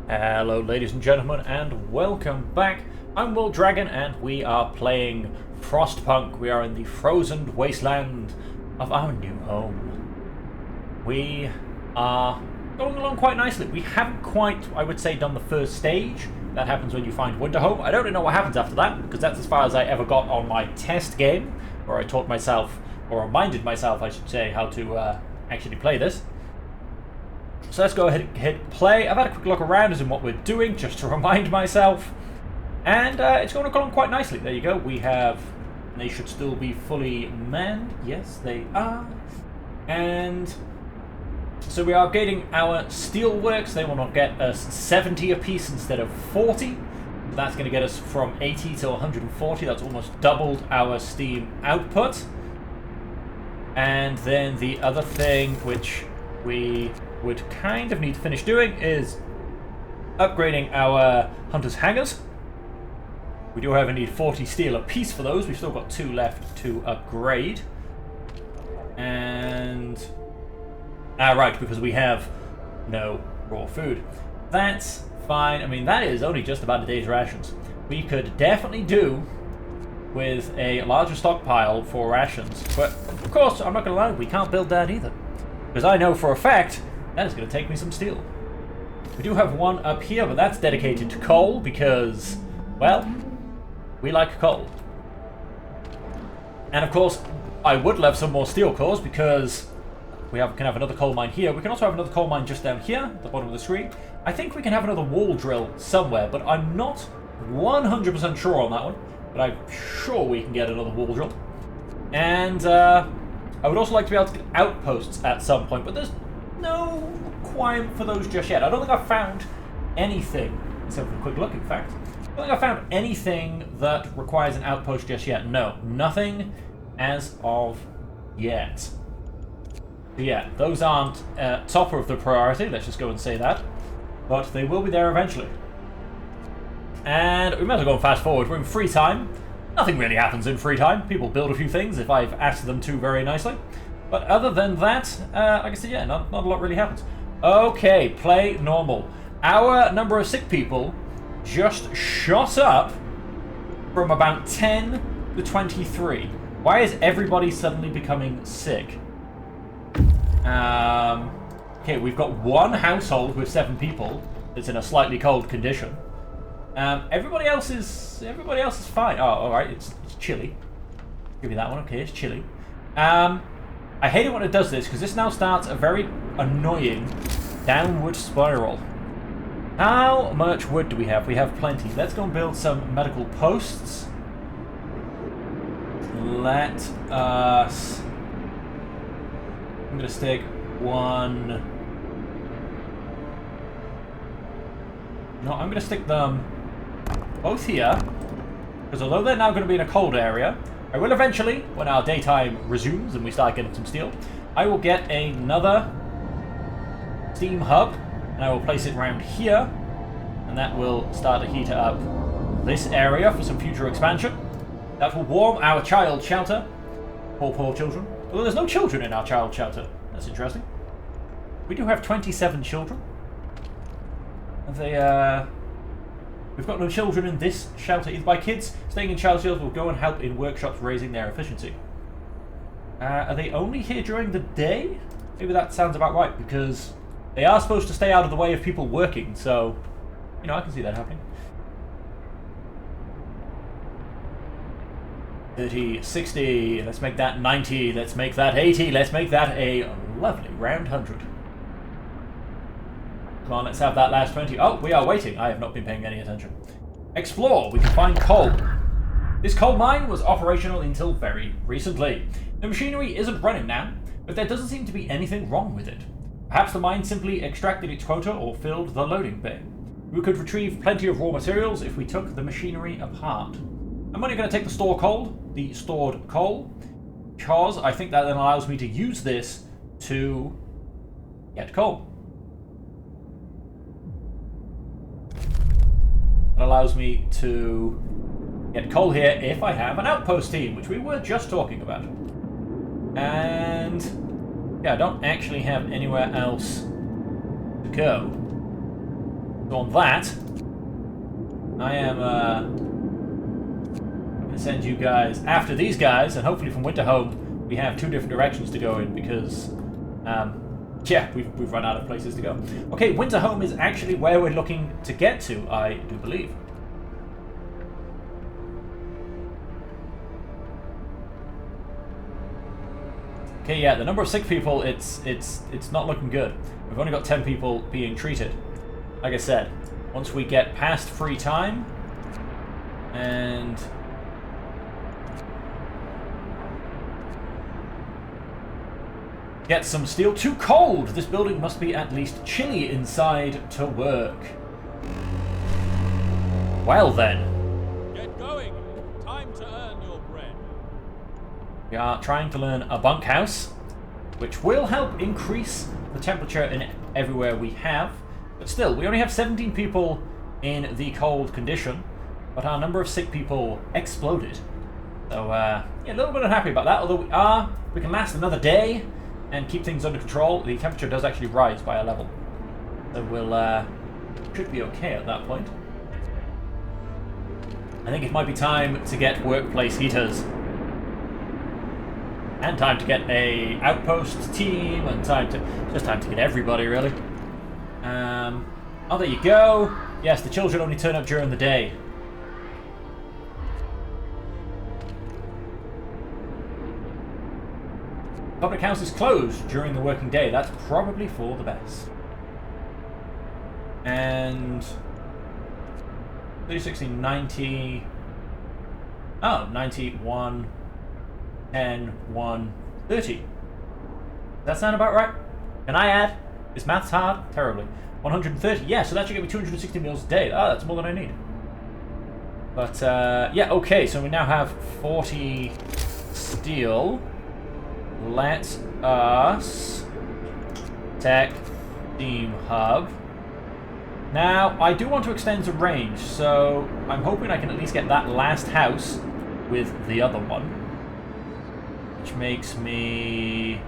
Hello ladies and gentlemen and welcome back. I'm Will Dragon and we are playing Frostpunk. We are in the frozen wasteland of our new home. We are going along quite nicely. We haven't quite, I would say, done the first stage. That happens when you find winter home. I don't know what happens after that, because that's as far as I ever got on my test game, where I taught myself, or reminded myself I should say, how to actually play this. So let's go ahead and hit play. I've had a quick look around as in what we're doing, just to remind myself. And it's going along quite nicely. There you go. We have... They should still be fully manned. Yes, they are. And... So we are upgrading our steelworks. They will not get us 70 apiece instead of 40. That's going to get us from 80 to 140. That's almost doubled our steam output. And then the other thing which we would kind of need to finish doing is upgrading our hunters' hangars. We do however need 40 steel apiece for those. We've still got 2 left to upgrade. And... right, because we have no raw food. That's fine. I mean, that is only just about a day's rations. We could definitely do with a larger stockpile for rations. But, of course, I'm not going to lie, we can't build that either. Because I know for a fact that is going to take me some steel. We do have one up here, but that's dedicated to coal because, well, we like coal. And, of course, I would love some more steel cores because... We can have another coal mine here. We can also have another coal mine just down here, at the bottom of the screen. I think we can have another wall drill somewhere, but I'm not 100% sure on that one. But I'm sure we can get another wall drill. And I would also like to be able to get outposts at some point, but there's no requirement for those just yet. I don't think I've found anything, except for a quick look, in fact. I don't think I've found anything that requires an outpost just yet. No, nothing as of yet. Yeah, those aren't top of the priority, let's just go and say that. But they will be there eventually. And we might as well go and fast forward. We're in free time. Nothing really happens in free time. People build a few things if I've asked them to very nicely. But other than that, like I said, yeah, not a lot really happens. Okay, play normal. Our number of sick people just shot up from about 10 to 23. Why is everybody suddenly becoming sick? Okay, we've got one household with 7 people that's in a slightly cold condition. Everybody else is fine. Oh, all right, it's chilly. Give me that one. Okay, it's chilly. I hate it when it does this because this now starts a very annoying downward spiral. How much wood do we have? We have plenty. Let's go and build some medical posts. Let us... I'm going to stick one... No, I'm going to stick them both here. Because although they're now going to be in a cold area, I will eventually, when our daytime resumes and we start getting some steel, I will get another steam hub. And I will place it around here. And that will start to heat up this area for some future expansion. That will warm our child shelter. Poor children. Although there's no children in our child shelter. That's interesting. We do have 27 children. Have they, we've got no children in this shelter either. By kids, staying in child shelters will go and help in workshops raising their efficiency. Are they only here during the day? Maybe that sounds about right, because they are supposed to stay out of the way of people working, so, you know, I can see that happening. 30, 60, let's make that 90, let's make that 80, let's make that a lovely round 100. Come on, let's have that last 20. Oh, we are waiting. I have not been paying any attention. Explore, we can find coal. This coal mine was operational until very recently. The machinery isn't running now, but there doesn't seem to be anything wrong with it. Perhaps the mine simply extracted its quota or filled the loading bay. We could retrieve plenty of raw materials if we took the machinery apart. I'm only going to take the stored coal, because I think that then allows me to use this to get coal. It allows me to get coal here if I have an outpost team, which we were just talking about. And yeah, I don't actually have anywhere else to go. So on that, I am going to send you guys after these guys, and hopefully from Winterhome we have 2 different directions to go in because, yeah, we've run out of places to go. Okay, Winterhome is actually where we're looking to get to, I do believe. Okay, yeah, the number of sick people, it's not looking good. We've only got 10 people being treated. Like I said, once we get past free time and get some steel. Too cold! This building must be at least chilly inside to work. Well then. Get going! Time to earn your bread. We are trying to learn a bunkhouse, which will help increase the temperature in everywhere we have. But still, we only have 17 people in the cold condition, but our number of sick people exploded. So, yeah, a little bit unhappy about that, although we can last another day and keep things under control. The temperature does actually rise by a level. So we'll, should be okay at that point. I think it might be time to get workplace heaters. And time to get a outpost team, and just time to get everybody, really. Oh, there you go. Yes, the children only turn up during the day. Public house is closed during the working day. That's probably for the best. And 30, 60, 90. Oh, 91, 10, 1, 30. Does that sound about right? Can I add? Is maths hard? Terribly. 130. Yeah, so that should give me 260 meals a day. Oh, that's more than I need. But, yeah, okay. So we now have 40 steel. Let us tech steam hub. Now, I do want to extend the range, so I'm hoping I can at least get that last house with the other one. Which makes me...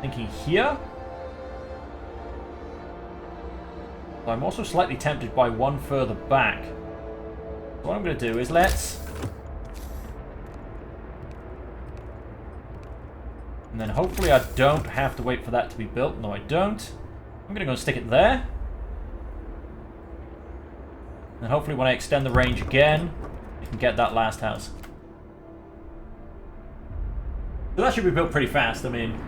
thinking here? So I'm also slightly tempted by one further back. So what I'm going to do is let's... and then hopefully I don't have to wait for that to be built. No, I don't. I'm going to go and stick it there. And hopefully when I extend the range again, I can get that last house. So that should be built pretty fast. I mean,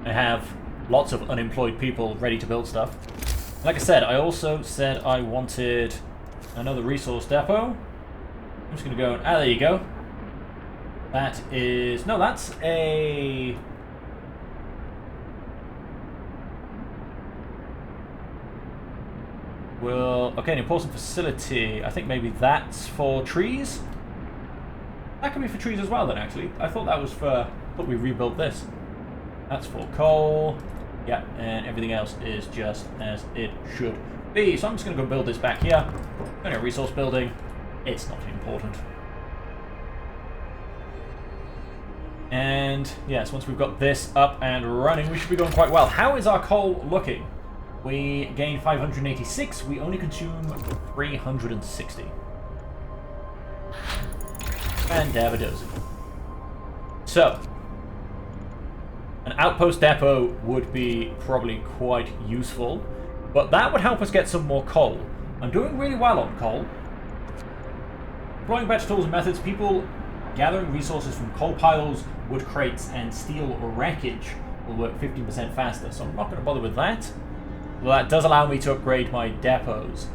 I have lots of unemployed people ready to build stuff. Like I said, I also said I wanted another resource depot. I'm just going to go... ah, there you go. That is... no, that's a... well, okay, an important facility. I think maybe that's for trees? That could be for trees as well then, actually. I thought that was for... I thought we rebuilt this. That's for coal. Yeah, and everything else is just as it should be. So I'm just going to go build this back here. Only a resource building. It's not important. And yes, once we've got this up and running, we should be going quite well. How is our coal looking? We gained 586. We only consume 360. And Davidozi. So, an outpost depot would be probably quite useful, but that would help us get some more coal. I'm doing really well on coal. Deploying better tools and methods, people gathering resources from coal piles, wood crates, and steel wreckage will work 15% faster, so I'm not going to bother with that. Well, that does allow me to upgrade my depots.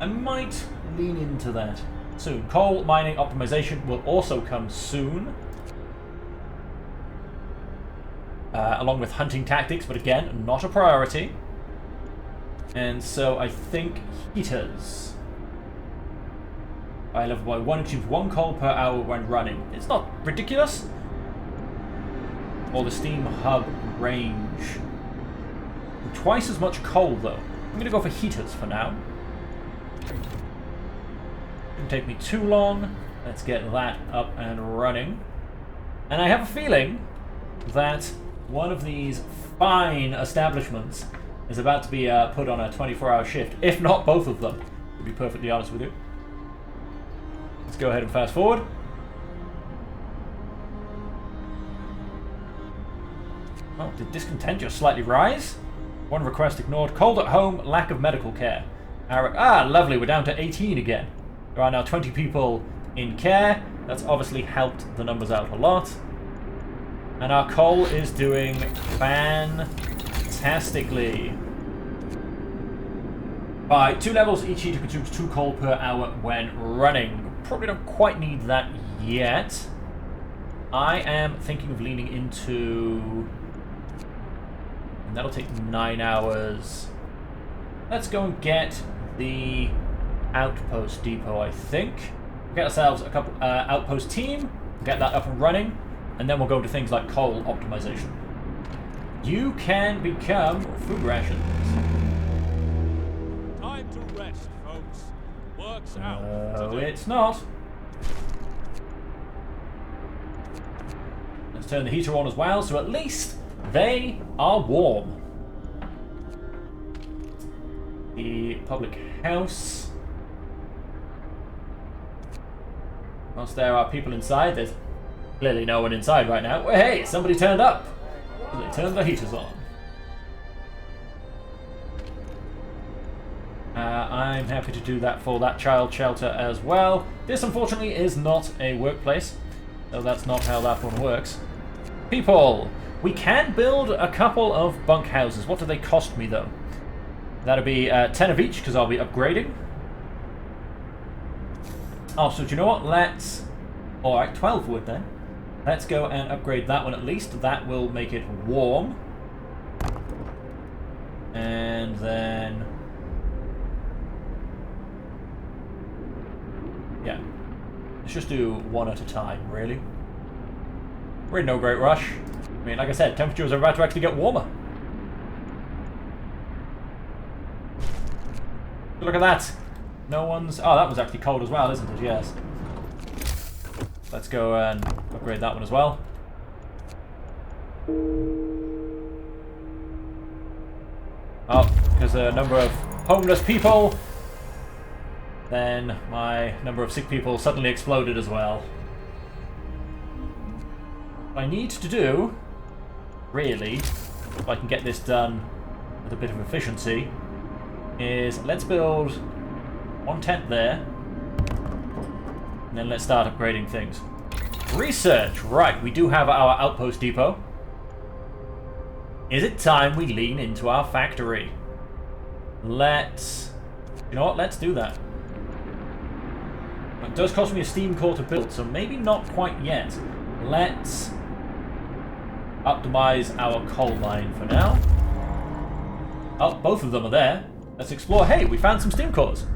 I might lean into that soon. Coal mining optimization will also come soon. Along with hunting tactics, but again, not a priority. And so I think heaters. I level by 1 consumes 1 coal per hour when running. It's not ridiculous. Or the steam hub range. Twice as much coal though. I'm going to go for heaters for now. Didn't take me too long. Let's get that up and running. And I have a feeling that one of these fine establishments is about to be put on a 24-hour shift, if not both of them, to be perfectly honest with you. Let's go ahead and fast forward. Oh, did discontent just slightly rise? One request ignored. Cold at home, lack of medical care. Lovely, we're down to 18 again. There are now 20 people in care. That's obviously helped the numbers out a lot. And our coal is doing fantastically. By 2 levels, each heater consumes 2 coal per hour when running. Probably don't quite need that yet. I am thinking of leaning into... And that'll take 9 hours. Let's go and get the outpost depot, I think. Get ourselves a couple outpost team, get that up and running, and then we'll go to things like coal optimization. You can become food rations. Time to rest, folks. Works out. No, today. it's not. Let's turn the heater on as well, so at least they are warm. The public house. Whilst there are people inside, there's clearly no one inside right now. Well, hey, somebody turned up. They turned the heaters on. I'm happy to do that for that child shelter as well. This, unfortunately, is not a workplace, so that's not how that one works. People, we can build a couple of bunk houses. What do they cost me, though? That'll be 10 of each, because I'll be upgrading. Oh, so do you know what? Let's... Alright, 12 wood then. Let's go and upgrade that one at least. That will make it warm. And then... Yeah. Let's just do one at a time, really. We're in no great rush. I mean, like I said, temperatures are about to actually get warmer. Look at that. No one's... Oh, that one's actually cold as well, isn't it? Yes. Let's go and upgrade that one as well. Oh, because a number of homeless people. Then my number of sick people suddenly exploded as well. What I need to do, really, if I can get this done with a bit of efficiency, is let's build one tent there, and then let's start upgrading things. Research! Right, we do have our outpost depot. Is it time we lean into our factory? Let's... You know what? Let's do that. It does cost me a steam core to build, so maybe not quite yet. Let's optimize our coal mine for now. Oh, both of them are there. Let's explore. Hey, we found some steam cores.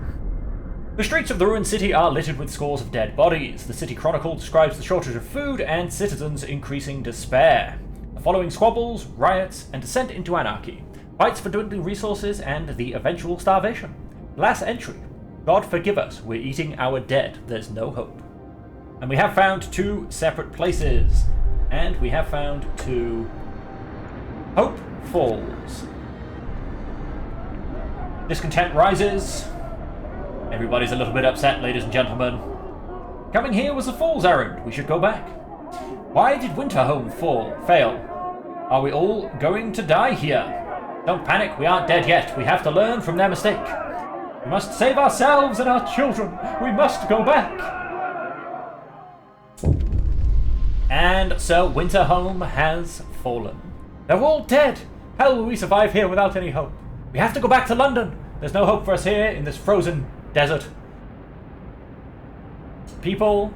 The streets of the ruined city are littered with scores of dead bodies. The City Chronicle describes the shortage of food and citizens' increasing despair. The following squabbles, riots, and descent into anarchy. Fights for dwindling resources and the eventual starvation. Last entry. God forgive us, we're eating our dead. There's no hope. And we have found 2 separate places. And we have found 2 Hope Falls. Discontent rises. Everybody's a little bit upset, ladies and gentlemen. Coming here was a fool's errand. We should go back. Why did Winterhome fail? Are we all going to die here? Don't panic, we aren't dead yet. We have to learn from their mistake. We must save ourselves and our children. We must go back. And so Winterhome has fallen. They're all dead. How will we survive here without any hope? We have to go back to London. There's no hope for us here in this frozen desert. People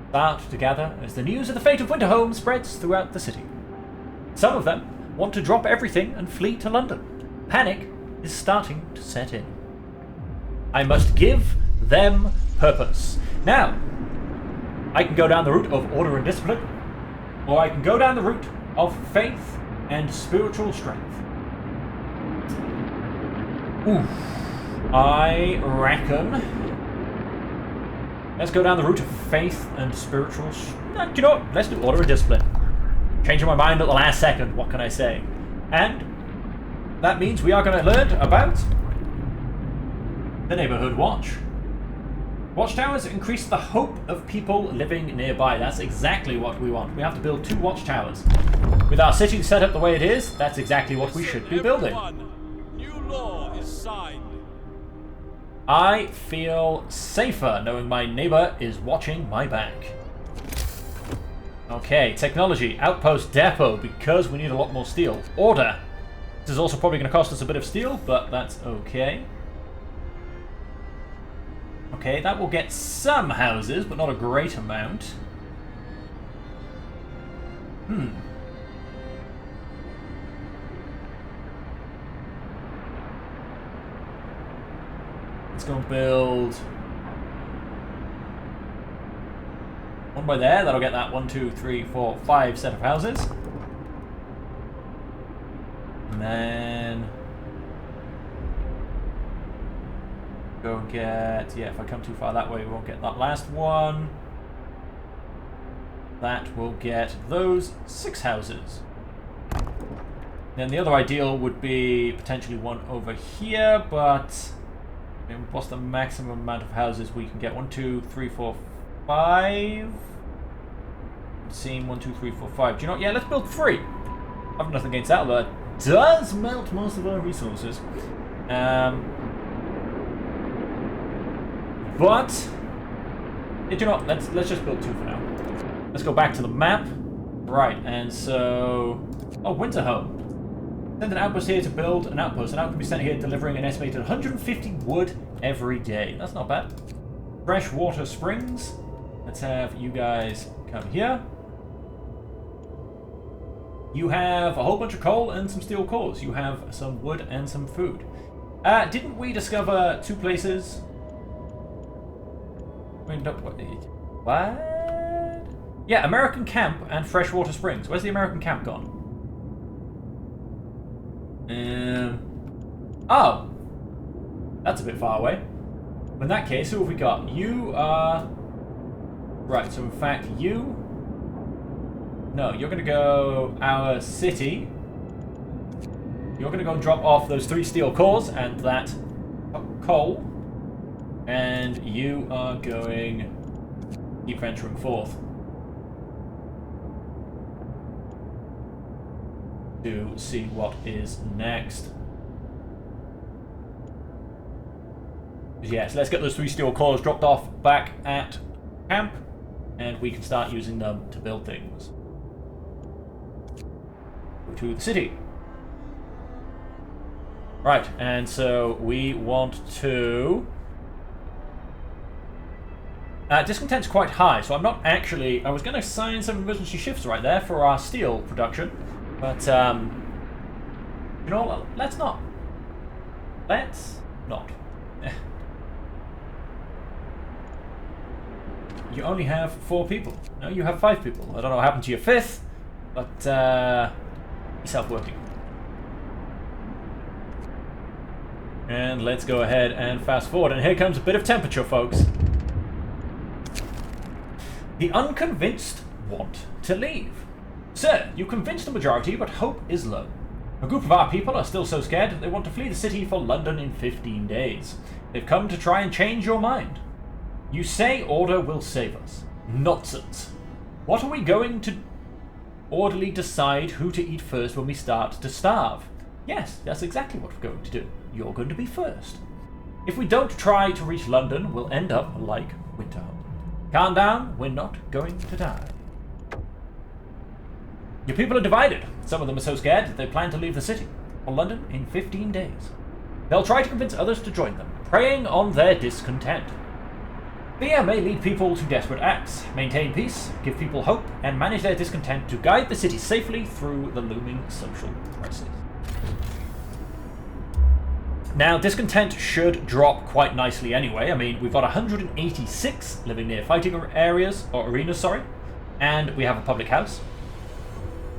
start to gather as the news of the fate of Winterhome spreads throughout the city. Some of them want to drop everything and flee to London. Panic is starting to set in. I must give them purpose. Now, I can go down the route of order and discipline, or I can go down the route of faith and spiritual strength. Ooh, I reckon let's go down the route of faith and spiritual. You know what? Let's do order and discipline. Changing my mind at the last second, what can I say? And that means we are going to learn about the Neighborhood Watch. Watchtowers increase the hope of people living nearby. That's exactly what we want. We have to build 2 watchtowers. With our city set up the way it is, that's exactly what we should be building. New law is signed. I feel safer knowing my neighbor is watching my back. Okay, technology, outpost depot, because we need a lot more steel. Order. This is also probably going to cost us a bit of steel, but that's okay. Okay, that will get some houses, but not a great amount. Let's go and build one by there. That'll get that 1, 2, 3, 4, 5 set of houses. And then go get, yeah, if I come too far that way, we won't get that last one. That will get those 6 houses. Then the other ideal would be potentially one over here, but I mean, what's the maximum amount of houses we can get? 1, 2, 3, 4, 5. It seems 1, 2, 3, 4, 5. Do you know what? Yeah, let's build 3. I've nothing against that, but it does melt most of our resources. But you know what? Let's just build 2 for now. Let's go back to the map. Right, and so winter home. Send an outpost here to build an outpost. An outpost can be sent here delivering an estimated 150 wood every day. That's not bad. Freshwater springs. Let's have you guys come here. You have a whole bunch of coal and some steel cores. You have some wood and some food. Didn't we discover 2 places? What? Yeah, American Camp and Freshwater Springs. Where's the American Camp gone? Oh! That's a bit far away. In that case, who have we got? You are... Right, so in fact, you... No, you're going to go our city. You're going to go and drop off those 3 steel cores and that coal. And you are going... Keep venturing forth. To see what is next. Yes, let's get those 3 steel cores dropped off back at camp, and we can start using them to build things. Go to the city. Right, and so we want to... discontent's quite high, so I'm not actually... I was going to assign some emergency shifts right there for our steel production, but, you know, let's not. Let's not. You only have 4 people. No, you have 5 people. I don't know what happened to your 5th, but, he's self-working. And let's go ahead and fast forward, and here comes a bit of temperature, folks. The unconvinced want to leave. Sir, you convinced the majority, but hope is low. A group of our people are still so scared that they want to flee the city for London in 15 days. They've come to try and change your mind. You say order will save us. Nonsense. What are we going to orderly decide who to eat first when we start to starve? Yes, that's exactly what we're going to do. You're going to be first. If we don't try to reach London, we'll end up like Winterhome. Calm down, we're not going to die. Your people are divided. Some of them are so scared that they plan to leave the city for London in 15 days. They'll try to convince others to join them, preying on their discontent. Fear may lead people to desperate acts. Maintain peace, give people hope, and manage their discontent to guide the city safely through the looming social crisis. Now, discontent should drop quite nicely anyway. I mean, we've got 186 living near fighting areas, or arenas, sorry, and we have a public house.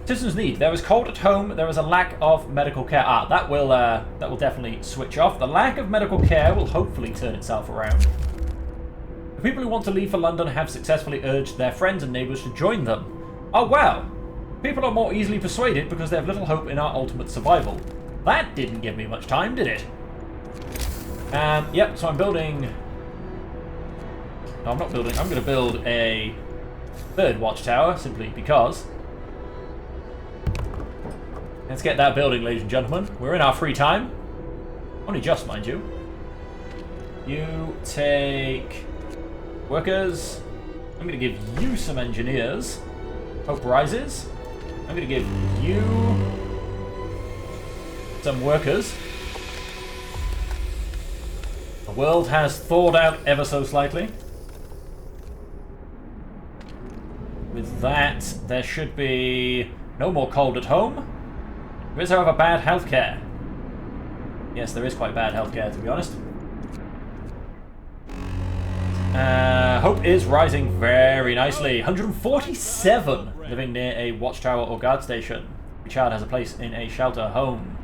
Citizens need. There is cold at home. There is a lack of medical care. That will definitely switch off. The lack of medical care will hopefully turn itself around. The people who want to leave for London have successfully urged their friends and neighbours to join them. Oh wow! People are more easily persuaded because they have little hope in our ultimate survival. That didn't give me much time, did it? Yep, so I'm building... No, I'm not building. I'm going to build a third watchtower, simply because. Let's get that building, ladies and gentlemen. We're in our free time. Only just, mind you. You take workers. I'm going to give you some engineers. Hope rises. I'm going to give you some workers. The world has thawed out ever so slightly. With that, there should be no more cold at home. There is, however, bad healthcare. Yes, there is quite bad healthcare, to be honest. Hope is rising very nicely. 147 living near a watchtower or guard station. Each child has a place in a shelter home.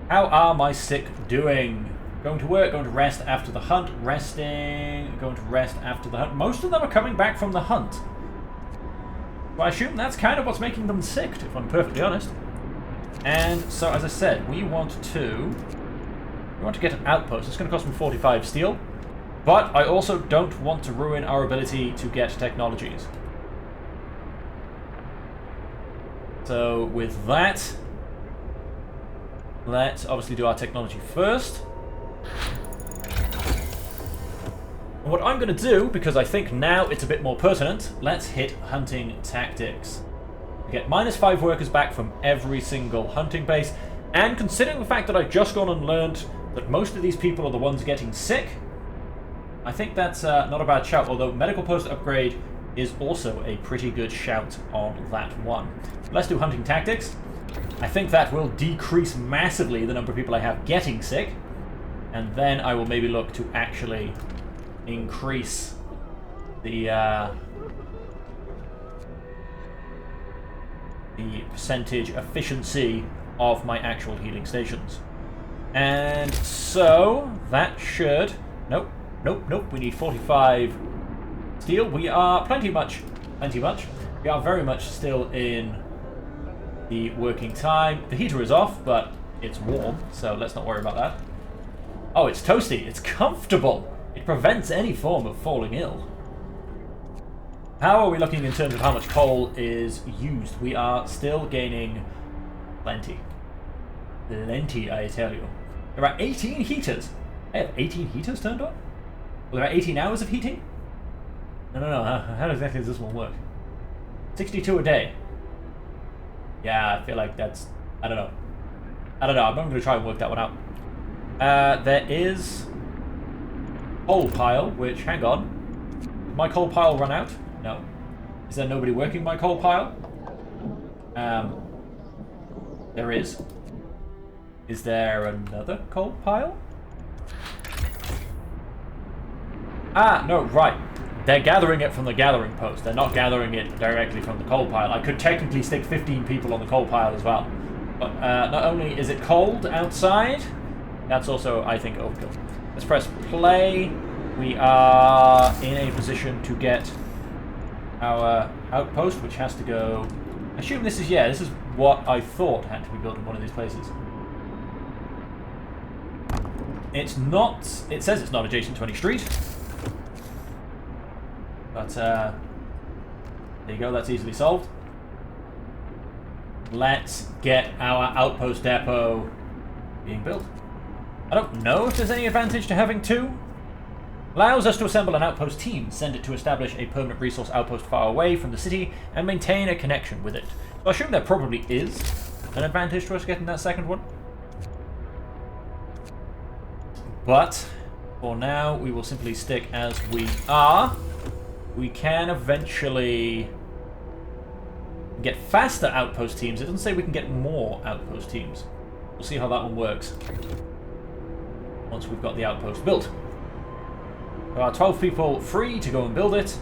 How are my sick doing? Going to work, going to rest after the hunt, resting, going to rest after the hunt. Most of them are coming back from the hunt. So I assume that's kind of what's making them sick, if I'm perfectly honest. And so, as I said, we want to get an outpost. It's going to cost me 45 steel. But I also don't want to ruin our ability to get technologies. So with that, let's obviously do our technology first. And what I'm going to do, because I think now it's a bit more pertinent, let's hit hunting tactics. Get -5 workers back from every single hunting base. And considering the fact that I've just gone and learned that most of these people are the ones getting sick, I think that's not a bad shout, although medical post upgrade is also a pretty good shout on that one. Let's do hunting tactics. I think that will decrease massively the number of people I have getting sick, and then I will maybe look to actually increase the percentage efficiency of my actual healing stations. And so that should... Nope. We need 45 steel. We are plenty much. We are very much still in the working time. The heater is off, but it's warm, so let's not worry about that. Oh, it's toasty. It's comfortable. It prevents any form of falling ill. How are we looking in terms of how much coal is used? We are still gaining plenty. Plenty, I tell you. There are 18 heaters. I have 18 heaters turned on? Well, there are 18 hours of heating? No. How exactly does this one work? 62 a day. Yeah, I feel like that's... I don't know. I'm not going to try and work that one out. There is... coal pile, which... Hang on. Did my coal pile run out? No. Is there nobody working my coal pile? There is. Is there another coal pile? Ah, no, right. They're gathering it from the gathering post. They're not gathering it directly from the coal pile. I could technically stick 15 people on the coal pile as well. But not only is it cold outside, that's also, I think, overkill. Let's press play. We are in a position to get our outpost, which has to go... I assume this is, this is what I thought had to be built in one of these places. It's not... It says it's not adjacent to any street. But, there you go, that's easily solved. Let's get our outpost depot being built. I don't know if there's any advantage to having two. Allows us to assemble an outpost team, send it to establish a permanent resource outpost far away from the city, and maintain a connection with it. So I assume there probably is an advantage to us getting that second one. But, for now, we will simply stick as we are. We can eventually get faster outpost teams. It doesn't say we can get more outpost teams. We'll see how that one works once we've got the outpost built. There are 12 people free to go and build it.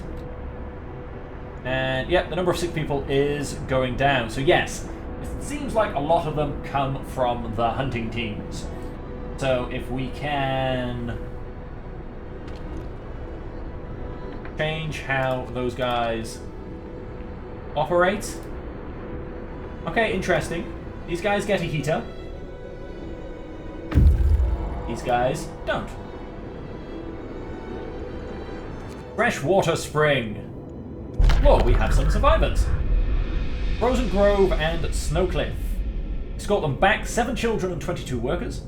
And, the number of sick people is going down. So, yes, it seems like a lot of them come from the hunting teams. So, if we can... change how those guys operate, Okay, interesting. These guys get a heater. These guys don't. Freshwater spring. Whoa, we have some survivors. Frozen Grove and Snowcliff. Escort them back. 7 children and 22 workers.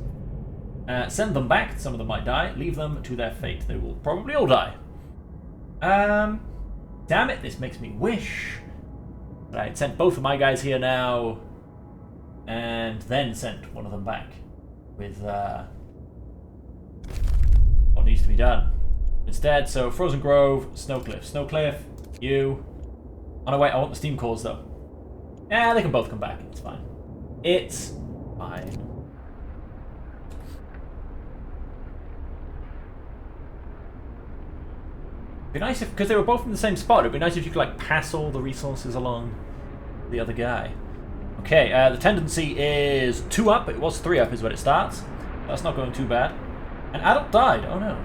Send them back. Some of them might die. Leave them to their fate. They will probably all die. Damn it, this makes me wish that I had sent both of my guys here now and then sent one of them back with what needs to be done. Instead, so Frozen Grove, Snowcliff. Snowcliff, you. Oh no, wait, I want the steam cores though. Yeah, they can both come back. It's fine. It's fine. Be nice if, because they were both in the same spot, it'd be nice if you could like pass all the resources along the other guy. Okay, the tendency is 2 up. It was 3 up is when it starts. That's not going too bad. An adult died. Oh no.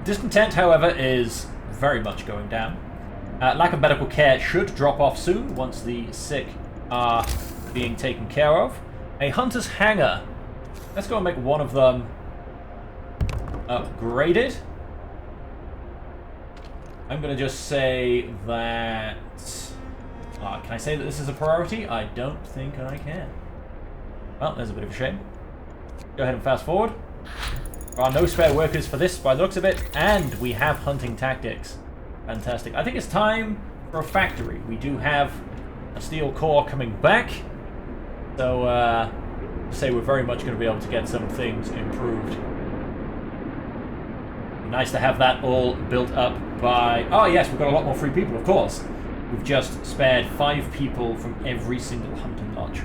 Discontent, however, is very much going down. Lack of medical care should drop off soon once the sick are being taken care of. A hunter's hangar. Let's go and make one of them upgraded. I'm going to just say that... can I say that this is a priority? I don't think I can. Well, there's a bit of a shame. Go ahead and fast forward. There are no spare workers for this by the looks of it, and we have hunting tactics. Fantastic. I think it's time for a factory. We do have a steel core coming back, so say we're very much going to be able to get some things improved. Nice to have that all built up by... Oh yes, we've got a lot more free people, of course. We've just spared 5 people from every single hunting lodge.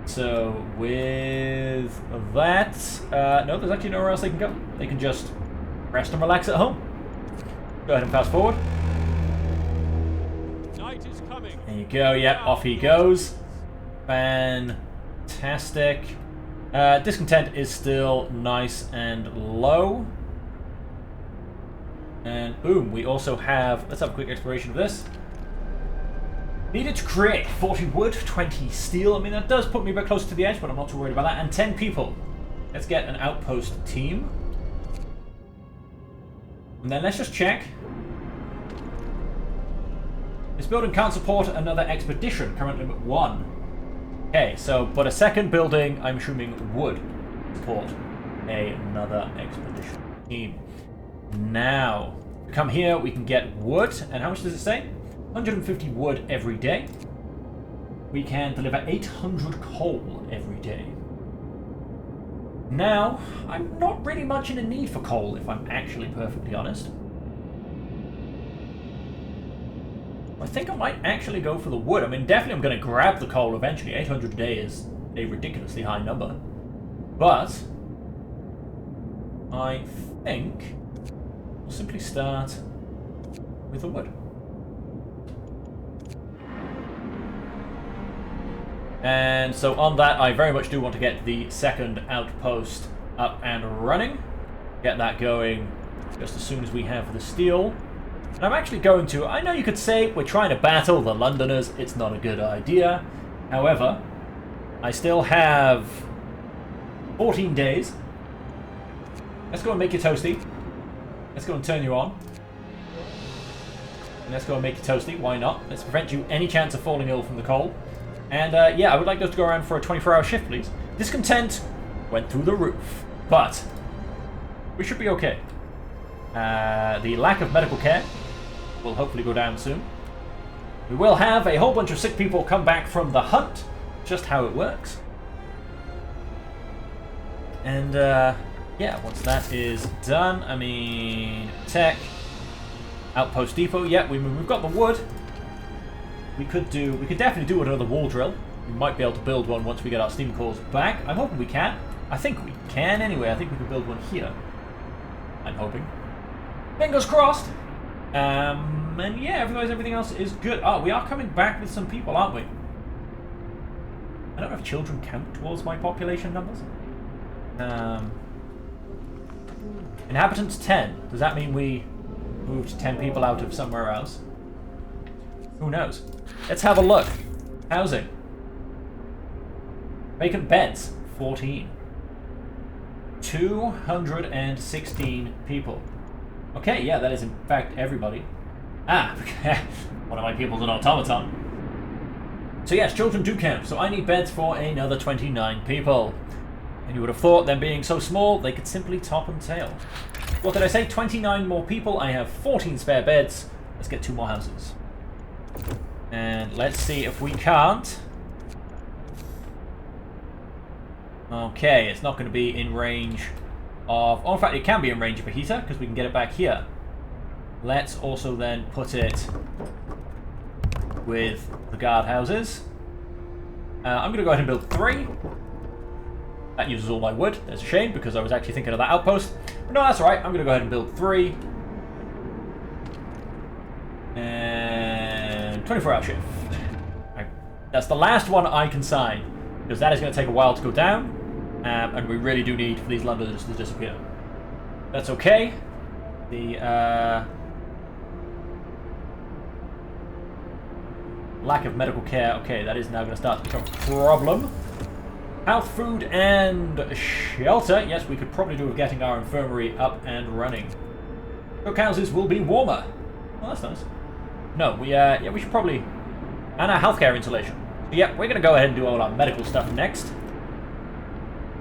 So, with that... no, there's actually nowhere else they can go. They can just rest and relax at home. Go ahead and fast forward. Night is coming. There you go, yep, off he goes. Fantastic. Discontent is still nice and low. And boom, we also have... Let's have a quick exploration of this. Needed to create 40 wood, 20 steel. I mean, that does put me a bit closer to the edge, but I'm not too worried about that. And 10 people. Let's get an outpost team. And then let's just check. This building can't support another expedition. Current limit 1. Okay, so, but a second building, I'm assuming, would support another expedition team. Now, we come here, we can get wood. And how much does it say? 150 wood every day. We can deliver 800 coal every day. Now, I'm not really much in a need for coal, if I'm actually perfectly honest. I think I might actually go for the wood. I mean, definitely I'm going to grab the coal eventually. 800 a day is a ridiculously high number. But I think we'll simply start with the wood. And so on that, I very much do want to get the second outpost up and running. Get that going just as soon as we have the steel. And I'm actually going to... I know you could say we're trying to battle the Londoners. It's not a good idea. However, I still have 14 days. Let's go and make you toasty. Let's go and turn you on. And let's go and make you toasty. Why not? Let's prevent you any chance of falling ill from the coal. And yeah, I would like those to go around for a 24-hour shift, please. Discontent went through the roof. But we should be okay. The lack of medical care will hopefully go down soon. We will have a whole bunch of sick people come back from the hunt. Just how it works. And yeah, once that is done, I mean, tech, outpost depot. Yeah, we've got the wood. We could definitely do another wall drill. We might be able to build one once we get our steam cores back. I'm hoping we can. I think we can anyway. I think we can build one here. I'm hoping. Fingers crossed. And yeah, otherwise everything else is good. Oh, we are coming back with some people, aren't we? I don't know if children count towards my population numbers. Inhabitants 10. Does that mean we moved 10 people out of somewhere else? Who knows? Let's have a look. Housing. Vacant beds, 14. 216 people. Okay, yeah, that is in fact everybody. Ah, one of my people's an automaton. So yes, children do count, so I need beds for another 29 people. And you would have thought, them being so small, they could simply top and tail. What did I say? 29 more people. I have 14 spare beds. Let's get 2 more houses. And let's see if we can't. Okay, it's not going to be in range of... Oh, in fact, it can be in range of a heater, because we can get it back here. Let's also then put it with the guard houses. I'm going to go ahead and build 3. That uses all my wood. That's a shame, because I was actually thinking of that outpost. But no, that's alright. I'm going to go ahead and build 3. And 24-hour shift. Right. That's the last one I can sign, because that is going to take a while to go down. And we really do need for these Londoners to disappear. That's okay. The lack of medical care. Okay, that is now going to start to become a problem. Health, food, and shelter. Yes, we could probably do with getting our infirmary up and running. Cookhouses will be warmer. Well, that's nice. No, we should probably... And our healthcare installation. So, yeah, we're going to go ahead and do all our medical stuff next.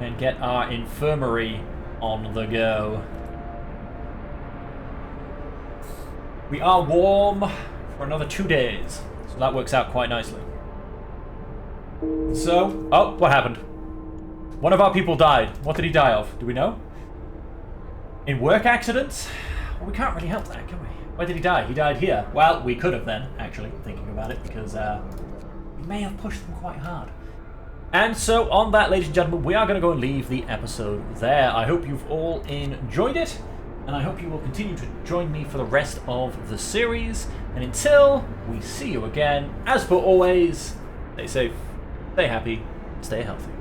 And get our infirmary on the go. We are warm for another 2 days. So that works out quite nicely. So, oh, what happened? One of our people died. What did he die of? Do we know? In work accidents? Well, we can't really help that, can we? Where did he die? He died here. Well, we could have then, actually, thinking about it, because we may have pushed them quite hard. And so, on that, ladies and gentlemen, we are going to go and leave the episode there. I hope you've all enjoyed it, and I hope you will continue to join me for the rest of the series. And until we see you again, as per always, stay safe, stay happy, stay healthy.